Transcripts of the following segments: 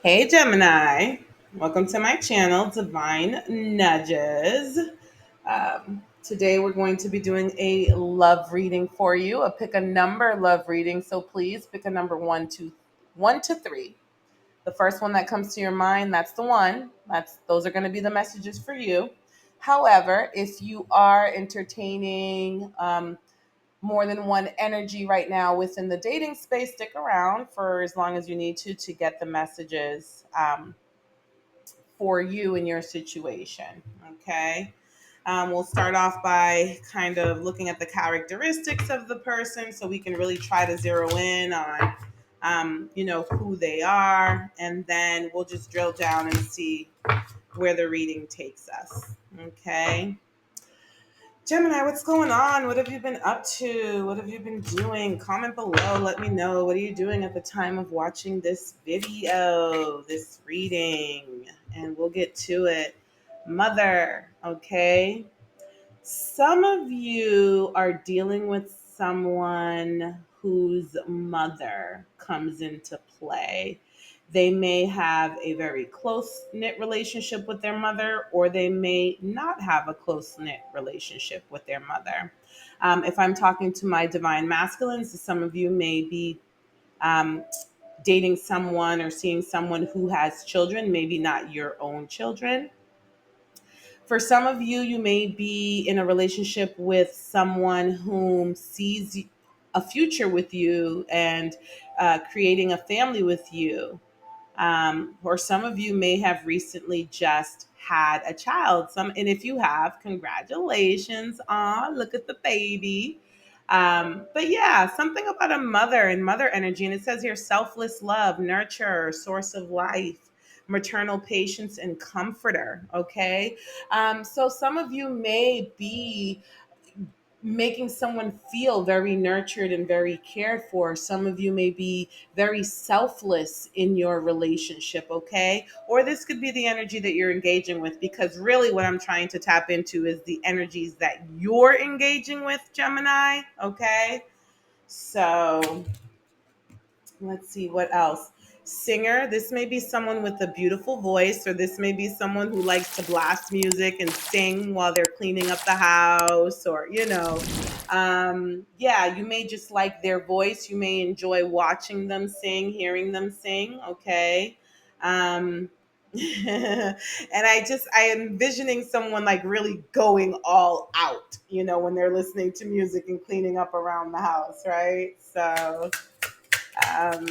Hey Gemini, welcome to my channel, Divine Nudges. Today we're going to be doing a love reading for you, a pick a number love reading. So please pick a number one to three. The first one that comes to your mind, that's the one. Those are going to be the messages for you. However, if you are entertaining more than one energy right now within the dating space, stick around for as long as you need to get the messages. For you in your situation. Okay. We'll start off by kind of looking at the characteristics of the person so we can really try to zero in on, who they are. And then we'll just drill down and see where the reading takes us. Okay. Gemini, what's going on? What have you been up to? What have you been doing? Comment below. Let me know. What are you doing at the time of watching this video, this reading? And we'll get to it. Mother, okay? Some of you are dealing with someone whose mother comes into play. They may have a very close knit relationship with their mother, or they may not have a close knit relationship with their mother. If I'm talking to my divine masculines, some of you may be um, dating someone or seeing someone who has children, maybe not your own children. For some of you, you may be in a relationship with someone whom sees a future with you and creating a family with you. Or some of you may have recently just had a child. And if you have, congratulations. Aw, look at the baby. But yeah, something about a mother and mother energy. And it says here selfless love, nurture, source of life, maternal patience, and comforter. Okay. So some of you may be making someone feel very nurtured and very cared for. Some of you may be very selfless in your relationship, okay? Or this could be the energy that you're engaging with, because really what I'm trying to tap into is the energies that you're engaging with, Gemini, okay? So let's see what else. Singer, this may be someone with a beautiful voice, or this may be someone who likes to blast music and sing while they're cleaning up the house, or, yeah, you may just like their voice. You may enjoy watching them sing, hearing them sing, okay? Um, and I am envisioning someone like really going all out, when they're listening to music and cleaning up around the house, right? So, um,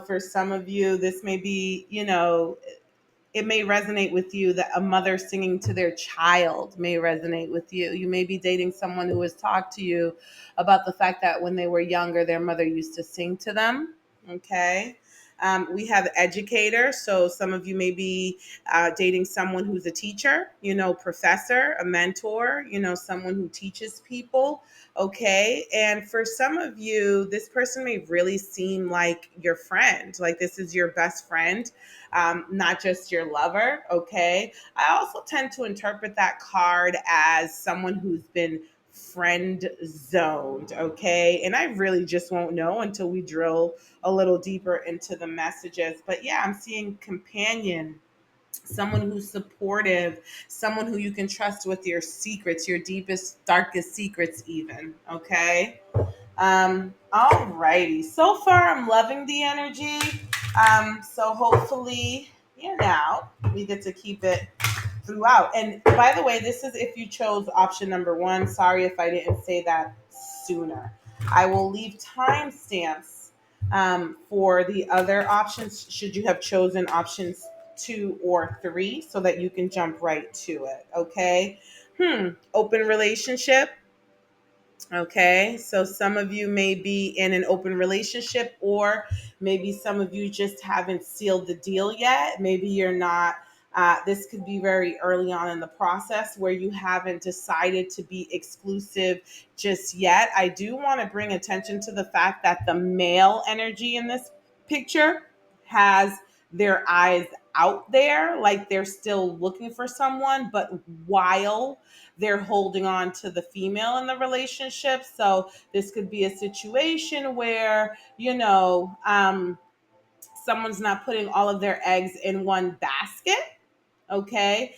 for some of you, this may be, it may resonate with you that a mother singing to their child may resonate with you. You may be dating someone who has talked to you about the fact that when they were younger, their mother used to sing to them. Okay. We have educator. So some of you may be dating someone who's a teacher, professor, a mentor, someone who teaches people. Okay. And for some of you, this person may really seem like your friend, like this is your best friend, not just your lover. Okay. I also tend to interpret that card as someone who's been friend zoned. Okay. And I really just won't know until we drill a little deeper into the messages. But yeah, I'm seeing companion, someone who's supportive, someone who you can trust with your secrets, your deepest, darkest secrets, even. Okay. Alrighty. So far, I'm loving the energy. So hopefully, we get to keep it throughout. And by the way, this is if you chose option number one. Sorry if I didn't say that sooner. I will leave timestamps for the other options should you have chosen options two or three so that you can jump right to it. Okay. Open relationship. Okay, so some of you may be in an open relationship, or maybe some of you just haven't sealed the deal yet. Maybe you're not. This could be very early on in the process where you haven't decided to be exclusive just yet. I do want to bring attention to the fact that the male energy in this picture has their eyes out there, like they're still looking for someone, but while they're holding on to the female in the relationship. So this could be a situation where, someone's not putting all of their eggs in one basket. Okay.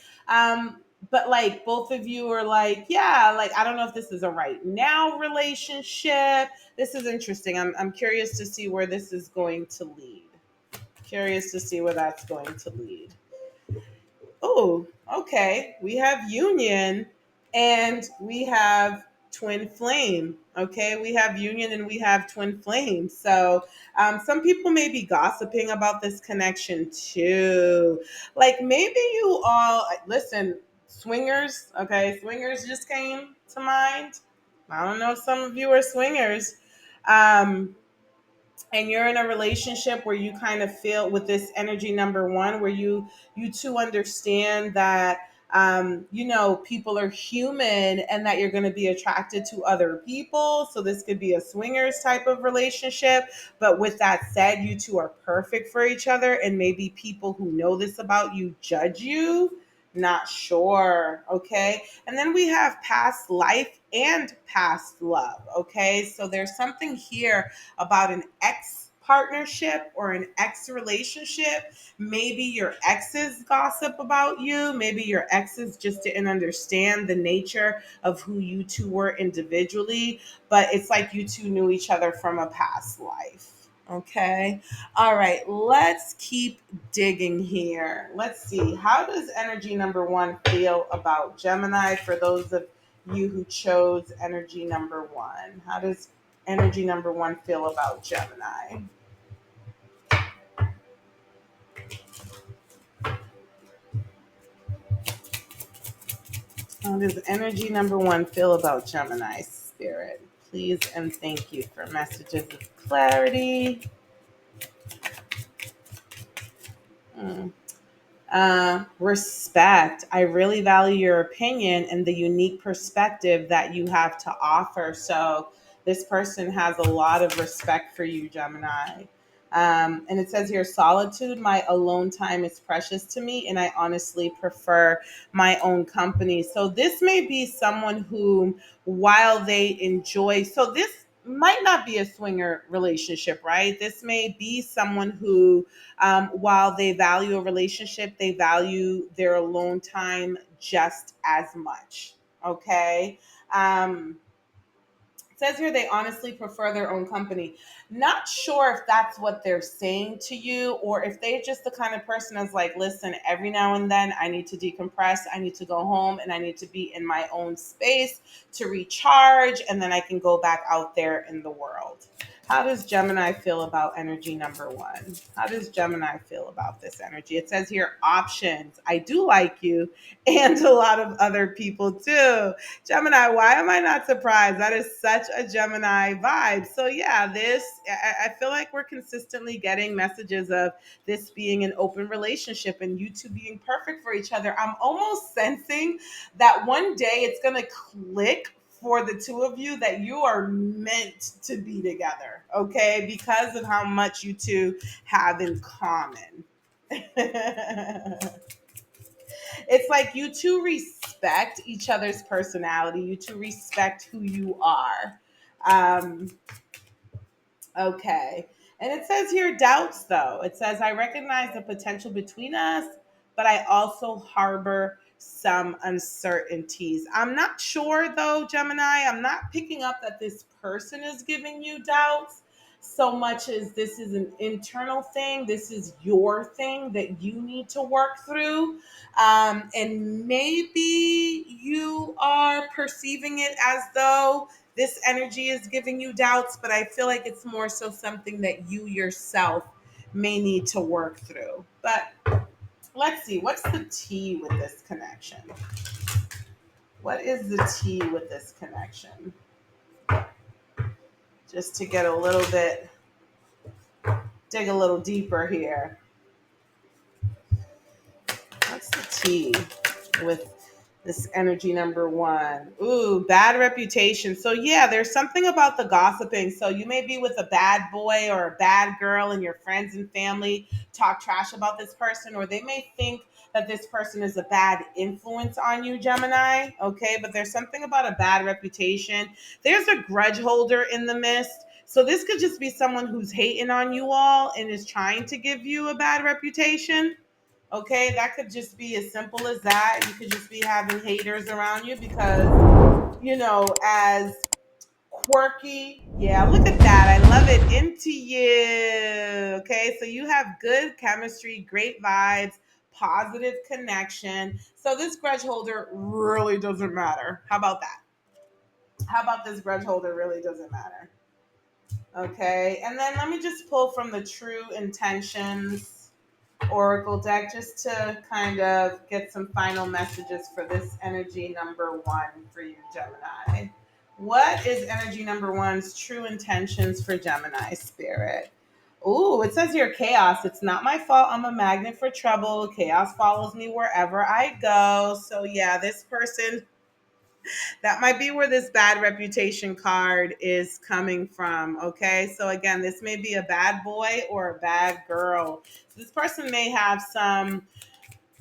But like both of you are like, yeah, like I don't know if this is a right now relationship. This is interesting. I'm curious to see where this is going to lead. Curious to see where that's going to lead. Oh, okay. We have union and we have twin flame. Okay, we have union and we have twin flame. So some people may be gossiping about this connection too. Like maybe you all listen, swingers. Okay, swingers just came to mind. I don't know if some of you are swingers. Um, and you're in a relationship where you kind of feel with this energy number one where you two understand that people are human and that you're going to be attracted to other people, so this could be a swingers type of relationship. But with that said, you two are perfect for each other, and maybe people who know this about you judge you. Not sure. Okay. And then we have past life and past love. Okay, so there's something here about an ex partnership or an ex relationship. Maybe your exes gossip about you. Maybe your exes just didn't understand the nature of who you two were individually, but it's like you two knew each other from a past life. Okay. All right. Let's keep digging here. Let's see. How does energy number one feel about Gemini for those of you who chose energy number one? How does energy number one feel about Gemini? How does energy number one feel about Gemini spirit? Please and thank you for messages of clarity. Mm. Respect. I really value your opinion and the unique perspective that you have to offer. So, this person has a lot of respect for you, Gemini. And it says here, solitude, my alone time is precious to me, and I honestly prefer my own company. So, this may be someone who, while they enjoy, so this might not be a swinger relationship, right? This may be someone who while they value a relationship, they value their alone time just as much. Okay. It says here they honestly prefer their own company. Not sure if that's what they're saying to you or if they're just the kind of person that's like, listen, every now and then I need to decompress. I need to go home and I need to be in my own space to recharge. And then I can go back out there in the world. How does Gemini feel about energy number one? How does Gemini feel about this energy? It says here options. I do like you and a lot of other people too. Gemini, why am I not surprised? That is such a Gemini vibe. So yeah, I feel like we're consistently getting messages of this being an open relationship and you two being perfect for each other. I'm almost sensing that one day it's going to click for the two of you that you are meant to be together, okay? Because of how much you two have in common. It's like you two respect each other's personality. You two respect who you are. Um, okay. And it says here doubts, though. It says, I recognize the potential between us, but I also harbor some uncertainties. I'm not sure, though, Gemini. I'm not picking up that this person is giving you doubts so much as this is an internal thing. This is your thing that you need to work through. And maybe you are perceiving it as though this energy is giving you doubts, but I feel like it's more so something that you yourself may need to work through. But let's see, what's the tea with this connection? What is the tea with this connection? Just to get a little bit, dig a little deeper here. What's the tea with this energy number one? Ooh, bad reputation. So yeah, there's something about the gossiping. So you may be with a bad boy or a bad girl and your friends and family talk trash about this person, or they may think that this person is a bad influence on you, Gemini. Okay, but there's something about a bad reputation. There's a grudge holder in the midst. So this could just be someone who's hating on you all and is trying to give you a bad reputation. Okay, that could just be as simple as that. You could just be having haters around you because, as quirky. Yeah, look at that. I love it. Into you. Okay, so you have good chemistry, great vibes, positive connection. So this grudge holder really doesn't matter. How about that? How about this grudge holder really doesn't matter? Okay, and then let me just pull from the True Intentions Oracle deck just to kind of get some final messages for this energy number one for you, Gemini. What is energy number one's true intentions for Gemini spirit? Ooh, it says here chaos. It's not my fault. I'm a magnet for trouble. Chaos follows me wherever I go. So, yeah, this person, that might be where this bad reputation card is coming from. Okay. So, again, this may be a bad boy or a bad girl. So this person may have some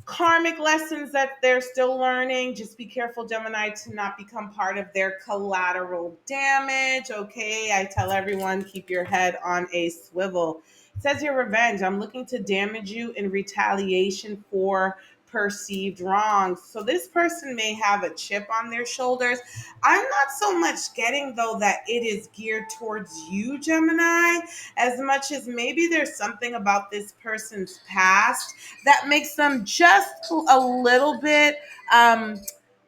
karmic lessons that they're still learning. Just be careful, Gemini, to not become part of their collateral damage. Okay, I tell everyone, keep your head on a swivel. It says your revenge. I'm looking to damage you in retaliation for perceived wrongs. So this person may have a chip on their shoulders. I'm not so much getting though that it is geared towards you, Gemini, as much as maybe there's something about this person's past that makes them just a little bit, um,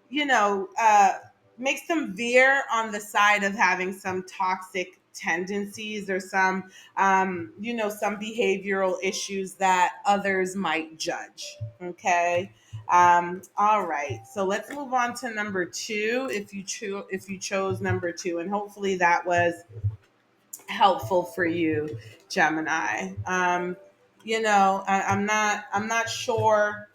you know, uh, makes them veer on the side of having some toxic tendencies or some behavioral issues that others might judge. Okay. All right. So let's move on to number two. If you chose number two, and hopefully that was helpful for you, Gemini. I'm not sure,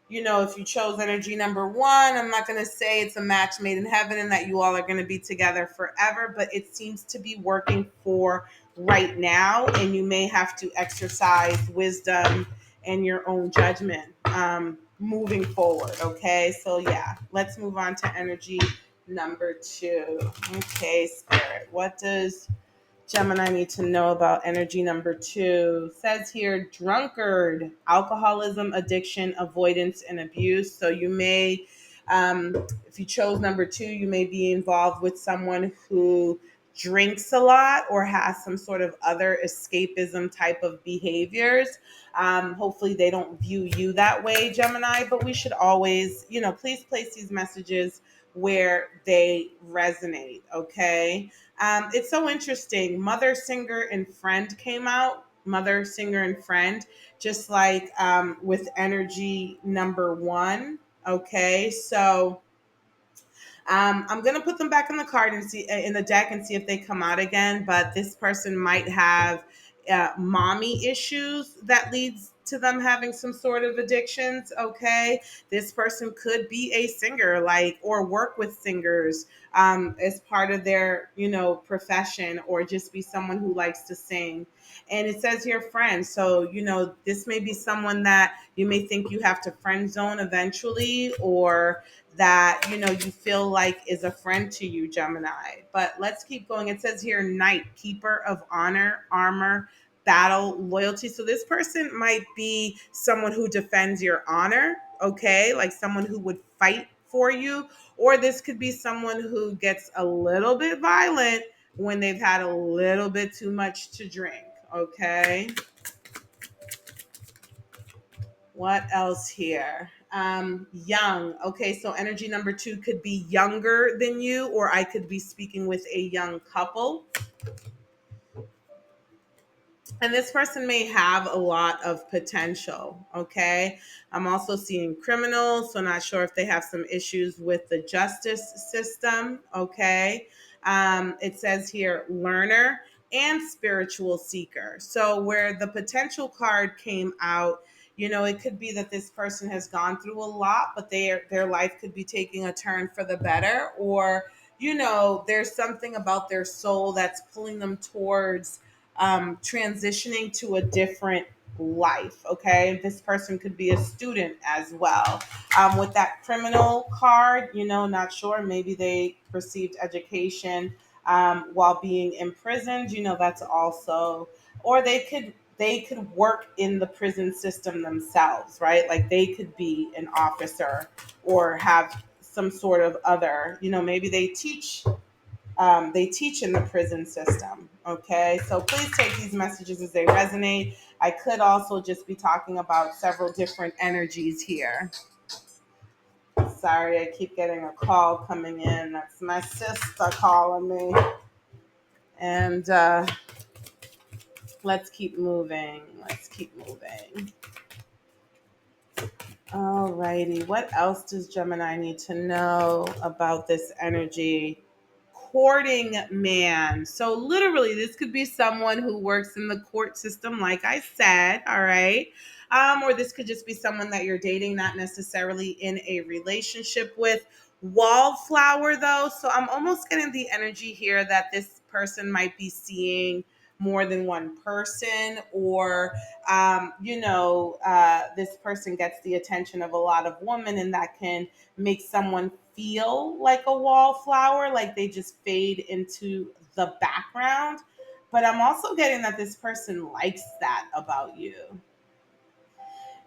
if you chose energy number one. I'm not going to say it's a match made in heaven and that you all are going to be together forever, but it seems to be working for right now. And you may have to exercise wisdom and your own judgment moving forward. Okay. So, yeah, let's move on to energy number two. Okay, Spirit. What does Gemini need to know about energy number two? Says here, drunkard, alcoholism, addiction, avoidance, and abuse. So you may, if you chose number two, you may be involved with someone who drinks a lot or has some sort of other escapism type of behaviors. Hopefully they don't view you that way, Gemini, but we should always, please place these messages where they resonate. Okay. It's so interesting. Mother, Singer, and Friend came out. Mother, Singer, and Friend, just like with energy number one. Okay, so I'm gonna put them back in the card and see in the deck and see if they come out again. But this person might have mommy issues that leads to them having some sort of addictions. Okay, this person could be a singer, like, or work with singers as part of their profession, or just be someone who likes to sing. And it says here friends, so this may be someone that you may think you have to friend zone eventually, or that you feel like is a friend to you, Gemini. But let's keep going. It says here knight, keeper of honor, armor, battle, loyalty. So this person might be someone who defends your honor. Okay, like someone who would fight for you. Or this could be someone who gets a little bit violent when they've had a little bit too much to drink. Okay, what else here? Young. Okay, so energy number two could be younger than you, or I could be speaking with a young couple. And this person may have a lot of potential. Okay, I'm also seeing criminals, so not sure if they have some issues with the justice system. Okay, it says here learner and spiritual seeker. So where the potential card came out, it could be that this person has gone through a lot, but their life could be taking a turn for the better, or there's something about their soul that's pulling them towards transitioning to a different life. Okay, this person could be a student as well. With that criminal card, not sure, maybe they received education while being imprisoned. That's also, or they could work in the prison system themselves, right? Like they could be an officer or have some sort of other, maybe they teach in the prison system. Okay, so please take these messages as they resonate. I could also just be talking about several different energies here. Sorry, I keep getting a call coming in. That's my sister calling me. And let's keep moving. Let's keep moving. Alrighty. What else does Gemini need to know about this energy? Courting man. So literally, this could be someone who works in the court system, like I said. All right. Or this could just be someone that you're dating, not necessarily in a relationship with. Wallflower, though. So I'm almost getting the energy here that this person might be seeing more than one person, or this person gets the attention of a lot of women, and that can make someone feel like a wallflower, like they just fade into the background. But I'm also getting that this person likes that about you.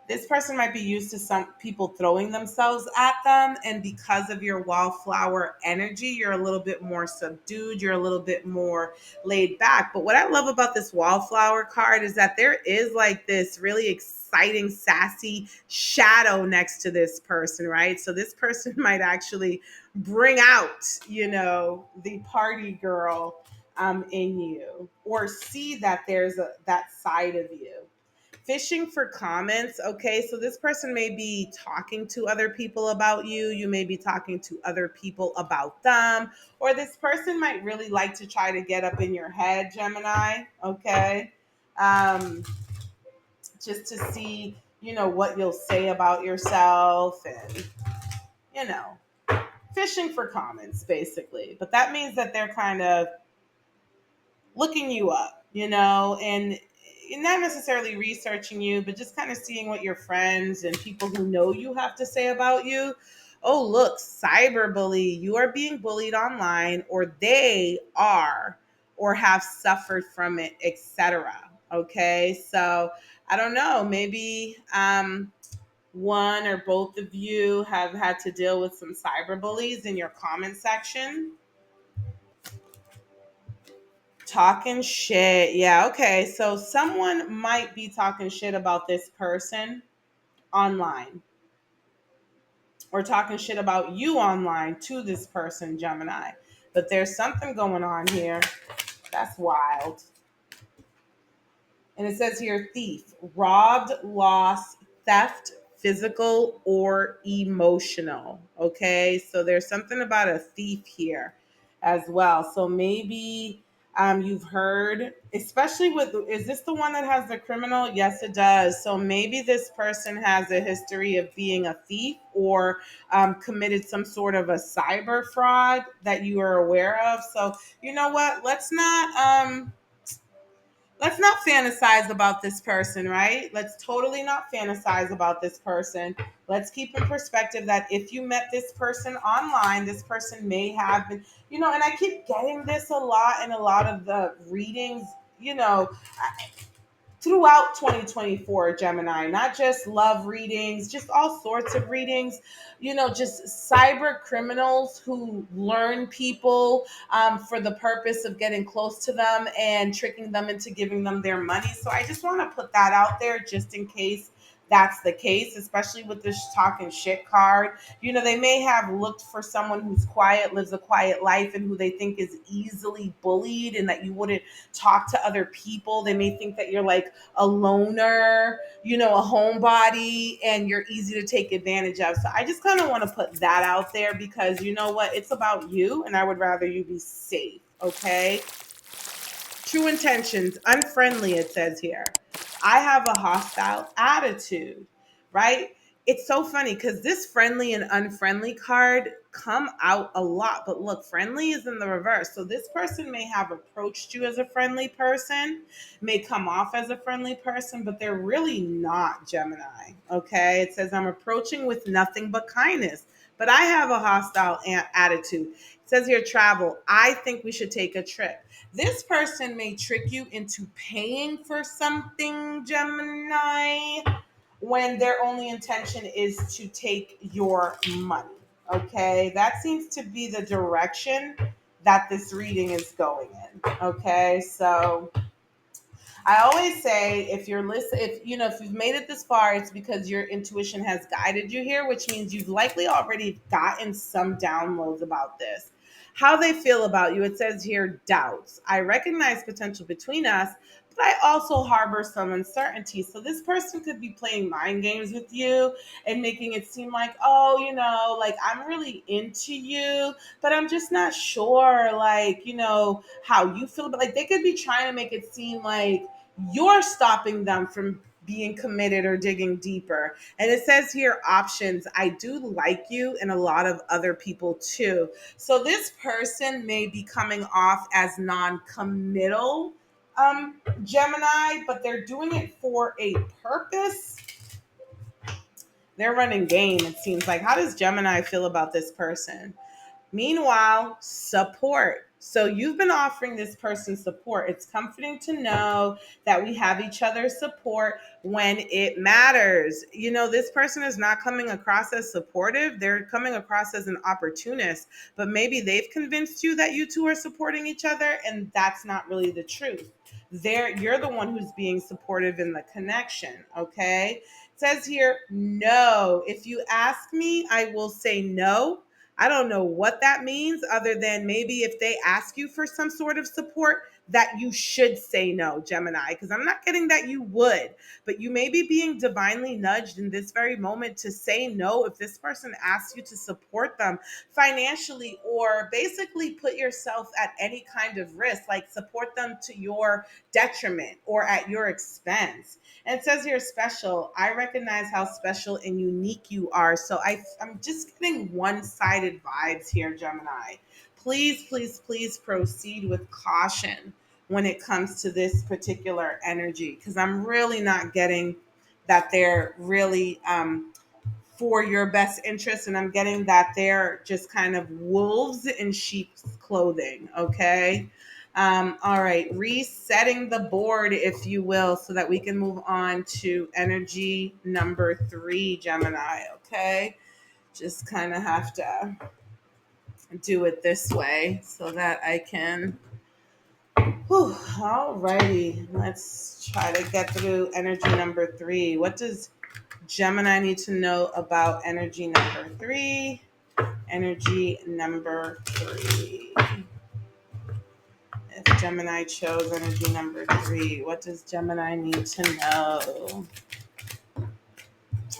This person might be used to some people throwing themselves at them, and because of your wallflower energy, you're a little bit more subdued, you're a little bit more laid back. But what I love about this wallflower card is that there is like this really exciting, sassy shadow next to this person, right? So this person might actually bring out, the party girl in you, or see that there's that side of you. Fishing for comments. Okay, so this person may be talking to other people about you. You may be talking to other people about them, or this person might really like to try to get up in your head, Gemini. Okay, um, just to see, what you'll say about yourself, and you know, fishing for comments, basically. But that means that they're kind of looking you up, and not necessarily researching you, but just kind of seeing what your friends and people who know you have to say about you. Oh, look, cyberbully. You are being bullied online, or they are, or have suffered from it, etc. Okay, so I don't know. Maybe one or both of you have had to deal with some cyberbullies in your comment section. Talking shit. Yeah, okay. So someone might be talking shit about this person online, or talking shit about you online to this person, Gemini. But there's something going on here. That's wild. And it says here thief, robbed, lost, theft, physical or emotional. Okay, so there's something about a thief here as well. So maybe you've heard, especially with, is this the one that has the criminal? Yes, it does. So maybe this person has a history of being a thief, or committed some sort of a cyber fraud that you are aware of. So you know what? Let's not fantasize about this person, right? Let's totally not fantasize about this person. Let's keep in perspective that if you met this person online, this person may have been, and I keep getting this a lot in a lot of the readings, you know, throughout 2024, Gemini, not just love readings, just all sorts of readings, just cyber criminals who learn people for the purpose of getting close to them and tricking them into giving them their money. So I just want to put that out there just in case that's the case, especially with this talking shit card. They may have looked for someone who's quiet, lives a quiet life, and who they think is easily bullied, and that you wouldn't talk to other people. They may think that you're like a loner, a homebody, and you're easy to take advantage of. So I just kind of want to put that out there, because you know what? It's about you, and I would rather you be safe. Okay. True intentions, unfriendly, it says here. I have a hostile attitude, right? It's so funny because this friendly and unfriendly card come out a lot. But look, friendly is in the reverse. So this person may have approached you as a friendly person, may come off as a friendly person, but they're really not, Gemini. Okay. It says, I'm approaching with nothing but kindness. but I have a hostile attitude. It says here travel. I think we should take a trip. This person may trick you into paying for something, Gemini, when their only intention is to take your money. Okay, that seems to be the direction that this reading is going in. Okay, so I always say if you're listening, if you've made it this far, it's because your intuition has guided you here, which means you've likely already gotten some downloads about this. How they feel about you, it says here doubts. I recognize potential between us, but I also harbor some uncertainty. So this person could be playing mind games with you and making it seem like, oh, like I'm really into you, but I'm just not sure, like, how you feel. But like they could be trying to make it seem like you're stopping them from being committed or digging deeper. And it says here options. I do like you and a lot of other people too. So this person may be coming off as non-committal, Gemini, but they're doing it for a purpose. They're running game, it seems like. How does Gemini feel about this person? Meanwhile, support. So you've been offering this person support. It's comforting to know that we have each other's support when it matters. This person is not coming across as supportive. They're coming across as an opportunist, but maybe they've convinced you that you two are supporting each other, and that's not really the truth. You're the one who's being supportive in the connection, okay? It says here, no. If you ask me, I will say no. I don't know what that means other than maybe if they ask you for some sort of support that you should say no, Gemini, because I'm not getting that you would, but you may be being divinely nudged in this very moment to say no if this person asks you to support them financially or basically put yourself at any kind of risk, like support them to your detriment or at your expense. And it says here special. I recognize how special and unique you are. So I'm just getting one-sided vibes here, Gemini. Please, please, please proceed with caution when it comes to this particular energy, because I'm really not getting that they're really for your best interest, and I'm getting that they're just kind of wolves in sheep's clothing. Okay. All right, resetting the board, if you will, so that we can move on to energy number 3, Gemini. Okay, just kind of have to do it this way so that I can. Whew, all righty, let's try to get through energy number 3. What does Gemini need to know about energy number 3? Energy number 3. If Gemini chose energy number 3, what does Gemini need to know?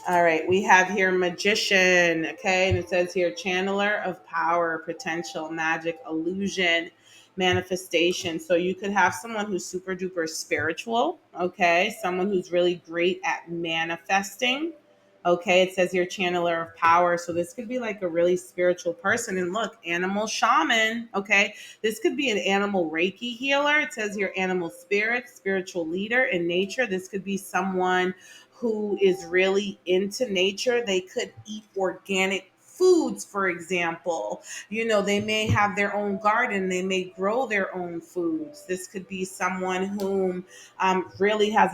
All right, we have here magician, okay, and it says here channeler of power, potential, magic, illusion, manifestation. So you could have someone who's super duper spiritual, okay, someone who's really great at manifesting. Okay, it says here channeler of power. So this could be like a really spiritual person. And look, animal shaman. Okay, this could be an animal Reiki healer. It says here animal spirit, spiritual leader in nature. This could be someone who is really into nature. They could eat organic foods, for example. They may have their own garden. They may grow their own foods. This could be someone whom really has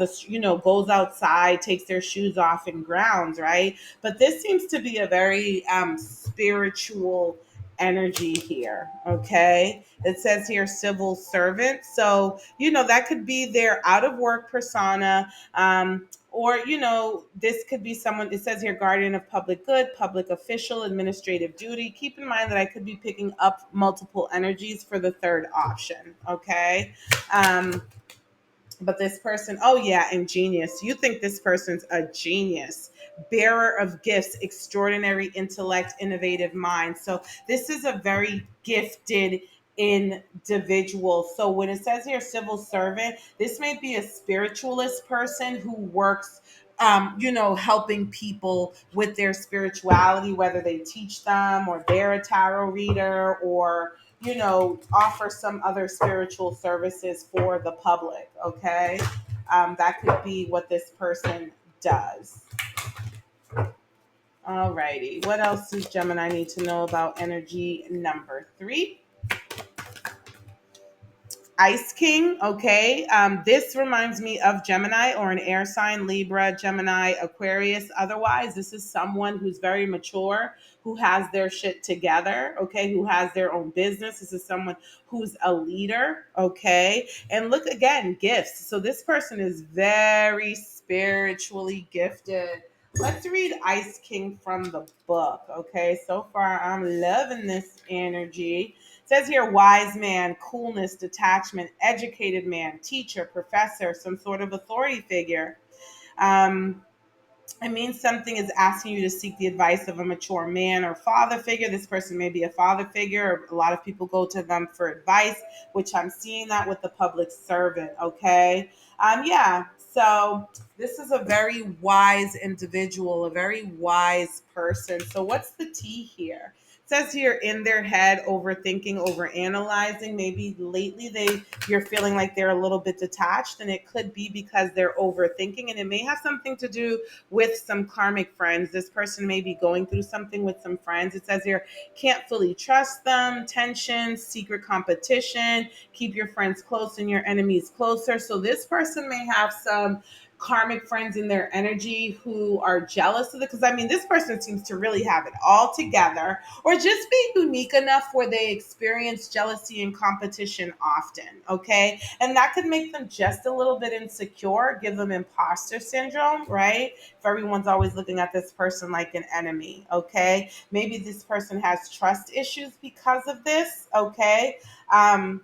goes outside, takes their shoes off and grounds, right? But this seems to be a very spiritual energy here. Okay, it says here civil servant. So that could be their out of work persona. Or this could be someone. It says here guardian of public good, public official, administrative duty. Keep in mind that I could be picking up multiple energies for the third option. Okay. But this person, oh yeah, and genius. You think this person's a genius, bearer of gifts, extraordinary intellect, innovative mind. So this is a very gifted individual. So when it says here civil servant, this may be a spiritualist person who works helping people with their spirituality, whether they teach them or they're a tarot reader or offer some other spiritual services for the public. Okay. That could be what this person does. Alrighty. What else does Gemini need to know about energy number three? Ice King, okay. This reminds me of Gemini or an air sign, Libra, Gemini, Aquarius. Otherwise, this is someone who's very mature, who has their shit together, okay, who has their own business. This is someone who's a leader, okay. And look again, gifts. So this person is very spiritually gifted. Let's read Ice King from the book, okay. So far, I'm loving this energy. It says here wise man, coolness, detachment, educated man, teacher, professor, some sort of authority figure. Um, it means something is asking you to seek the advice of a mature man or father figure. This person may be a father figure. A lot of people go to them for advice, which I'm seeing that with the public servant. Okay. Yeah. So this is a very wise individual, a very wise person. So what's the T here? It says here in their head, overthinking, overanalyzing. Maybe lately you're feeling like they're a little bit detached, and it could be because they're overthinking, and it may have something to do with some karmic friends. This person may be going through something with some friends. It says here, can't fully trust them, tension, secret competition, keep your friends close and your enemies closer. So this person may have some karmic friends in their energy who are jealous of it, because I mean this person seems to really have it all together, or just be unique enough where they experience jealousy and competition often, okay, and that could make them just a little bit insecure, give them imposter syndrome, right? If everyone's always looking at this person like an enemy, okay? Maybe this person has trust issues because of this, okay? Um,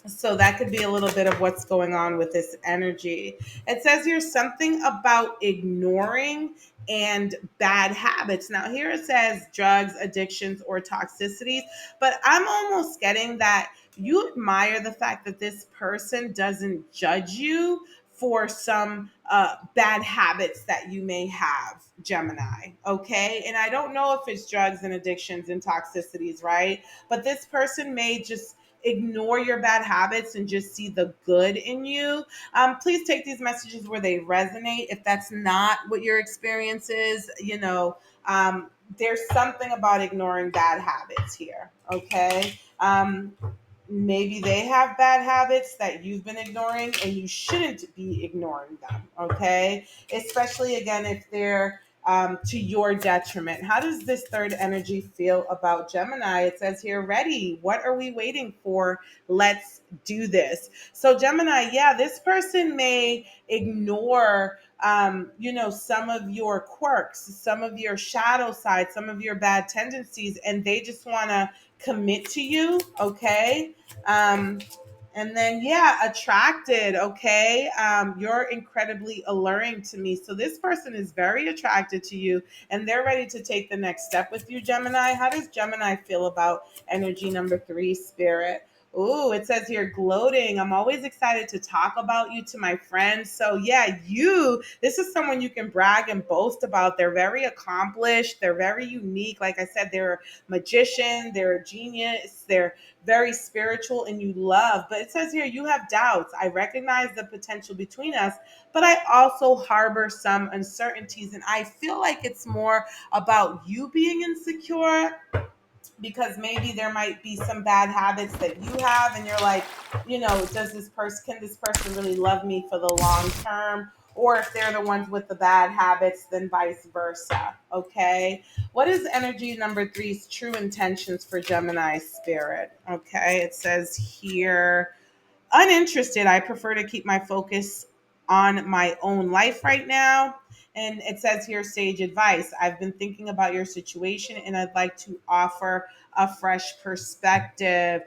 so that could be a little bit of what's going on with this energy. It says here something about ignoring and bad habits. Now, here it says drugs, addictions, or toxicities, but I'm almost getting that you admire the fact that this person doesn't judge you for some bad habits that you may have, Gemini. Okay. And I don't know if it's drugs and addictions and toxicities, right? But this person may just ignore your bad habits and just see the good in you. Please take these messages where they resonate. If that's not what your experience is, there's something about ignoring bad habits here. Okay. Maybe they have bad habits that you've been ignoring, and you shouldn't be ignoring them, okay, especially again if they're to your detriment. How does this third energy feel about Gemini? It says here, ready, what are we waiting for? Let's do this. So Gemini, yeah, this person may ignore some of your quirks, some of your shadow side, some of your bad tendencies, and they just want to commit to you, okay? Um, and then, yeah, attracted, okay? You're incredibly alluring to me. So this person is very attracted to you, and they're ready to take the next step with you, Gemini. How does Gemini feel about energy number three, spirit? Ooh, it says here gloating. I'm always excited to talk about you to my friends. So, yeah, this is someone you can brag and boast about. They're very accomplished. They're very unique. Like I said, they're a magician. They're a genius. They're very spiritual and you love. But it says here, you have doubts. I recognize the potential between us, but I also harbor some uncertainties. And I feel like it's more about you being insecure, because maybe there might be some bad habits that you have and you're like, can this person really love me for the long term? Or if they're the ones with the bad habits, then vice versa. Okay. What is energy number three's true intentions for Gemini spirit? Okay. It says here, uninterested. I prefer to keep my focus on my own life right now. And it says here, sage advice. I've been thinking about your situation and I'd like to offer a fresh perspective.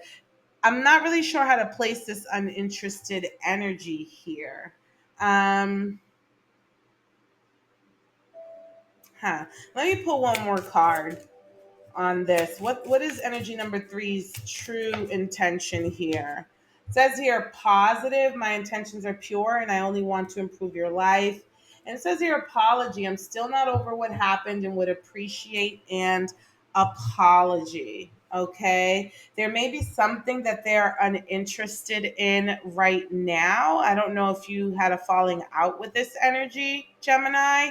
I'm not really sure how to place this uninterested energy here. Um, Let me pull one more card on this. What is energy number three's true intention here? It says here, positive. My intentions are pure and I only want to improve your life. And it says here, apology. I'm still not over what happened and would appreciate an apology. Okay. There may be something that they're uninterested in right now. I don't know if you had a falling out with this energy, Gemini,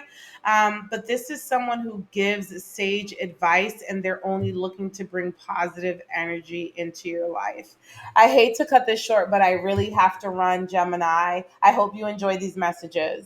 but this is someone who gives sage advice and they're only looking to bring positive energy into your life. I hate to cut this short, but I really have to run, Gemini. I hope you enjoy these messages.